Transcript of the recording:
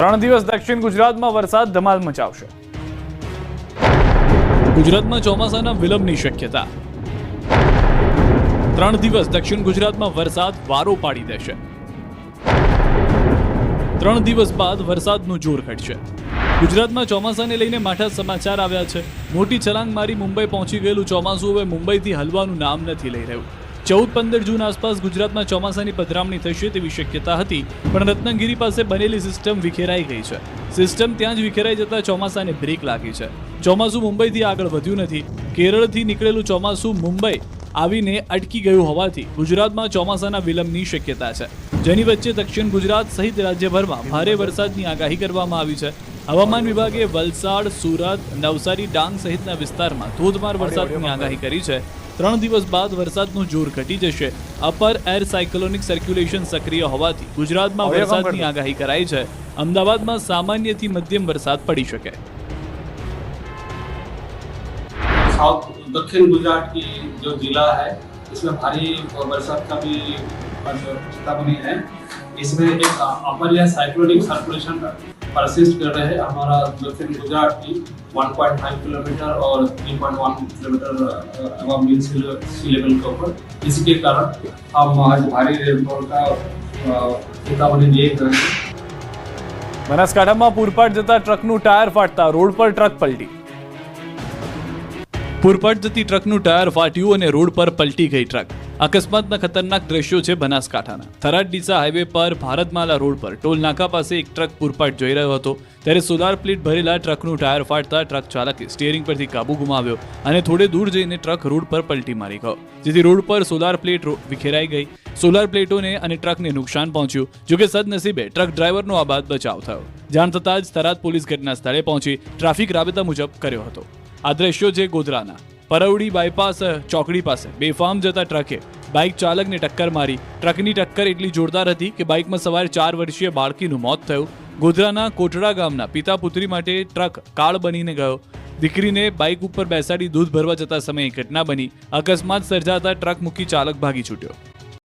3 દિવસ દક્ષિણ ગુજરાતમાં વરસાદ ધમાલ મચાવશે. ગુજરાતમાં ચોમાસાના વિલંબની શક્યતા. 3 દિવસ દક્ષિણ ગુજરાતમાં વરસાદ વારો પાડી દેશે. 3 દિવસ બાદ વરસાદનું જોર ઘટશે. ગુજરાતમાં ચોમાસાને લઈને માઠા સમાચાર આવ્યા છે. મોટી છલાંગ મારી મુંબઈ પહોંચી ગયેલું ચોમાસું હવે મુંબઈથી હલવાનું નામ નથી લઈ રહ્યું. 14-15 જૂન આસપાસ ગુજરાતમાં ચોમાસાની પધરામણી થશે તેવી શક્યતા હતી, પણ રત્નાગીરી પાસે બનેલી સિસ્ટમ વિખેરાઈ ગઈ છે. સિસ્ટમ ત્યાં જ વિખેરાઈ જતા ચોમાસાને બ્રેક લાગી છે. ચોમાસું મુંબઈથી આગળ વધ્યું નથી. કેરળથી નીકળેલું ચોમાસું મુંબઈ આવીને અટકી ગયું હોવાથી ગુજરાતમાં ચોમાસાના વિલંબની શક્યતા છે, જેની વચ્ચે દક્ષિણ ગુજરાત સહિત રાજ્યભરમાં ભારે વરસાદની આગાહી કરવામાં આવી છે. હવામાન વિભાગે વલસાડ, સુરત, નવસારી, ડાંગ સહિતના વિસ્તારમાં ધોધમાર વરસાદની આગાહી કરી છે. 3 દિવસ બાદ વરસાદનું જોર ઘટી જશે. અપર એર સાયક્લોનિક સર્ક્યુલેશન સક્રિય હોવાથી ગુજરાતમાં વરસાદની આગાહી કરાઈ છે. અમદાવાદમાં સામાન્યથી મધ્યમ વરસાદ પડી શકે. साउथ दक्षिण गुजरात की जो जिला है इसमें भारी बरसात का भी चेतावनी है. इसमें एक अपर या साइक्लोनिक सर्कुलेशन परसिस्ट कर रहे हैं हमारा दक्षिण गुजरात की 1.5 किलोमीटर और 3.1 किलोमीटर अबव मीन सी लेवल के ऊपर. इसी के कारण हम आज भारी रेनफॉल का चेतावनी दिए गए हैं. બનાસકાંઠામાં પૂરપાટ જતા ટ્રકનું ટાયર ફાટતા રોડ પર ટ્રક પલટી. પૂરપાટ જતી ટ્રકનું ટાયર ફાટ્યું અને રોડ પર પલટી ગઈ ટ્રક. અકસ્માતના ખતરનાક દ્રશ્યો છે બનાસકાંઠાના. થરાદ ડીસા હાઈવે પર ભારતમાલા રોડ પર ટોલ નાકા પાસે એક ટ્રક પૂરપાટ જઈ રહ્યો હતો, ત્યારે સોલાર પ્લેટ ભરેલા ટ્રકનું ટાયર ફાટતા ટ્રક ચાલકે સ્ટીયરિંગ પરથી કાબુ ગુમાવ્યો અને થોડે દૂર જઈને ટ્રક રોડ પર પલટી મારી ગયો, જેથી રોડ પર સોલાર પ્લેટ વિખેરાઈ ગઈ. સોલાર પ્લેટોને અને ટ્રકને નુકસાન પહોંચ્યું. જોકે સદનસીબે ટ્રક ડ્રાઈવરનો આબાદ બચાવ થયો. જાણ થતાં જ થરાદ પોલીસ ઘટના સ્થળે પહોંચી ટ્રાફિક રાબેતા મુજબ કર્યો હતો. આ દ્રશ્યો છે ગોધરાના. પરવડી બાયપાસ ચોકડી પાસે બેફામ જતા ટ્રકે બાઇક ચાલકને ટક્કર મારી. ટ્રકની ટક્કર એટલી જોરદાર હતી કે બાઇકમાં સવાર 4 વર્ષીય બાળકીનું મોત થયું. ગોધરાના કોટડા ગામના પિતા પુત્રી માટે ટ્રક કાળ બનીને ગયો. દીકરીને બાઇક ઉપર બેસાડી દૂધ ભરવા જતા સમયે ઘટના બની. અકસ્માત સર્જાતા ટ્રક મૂકી ચાલક ભાગી છૂટ્યો.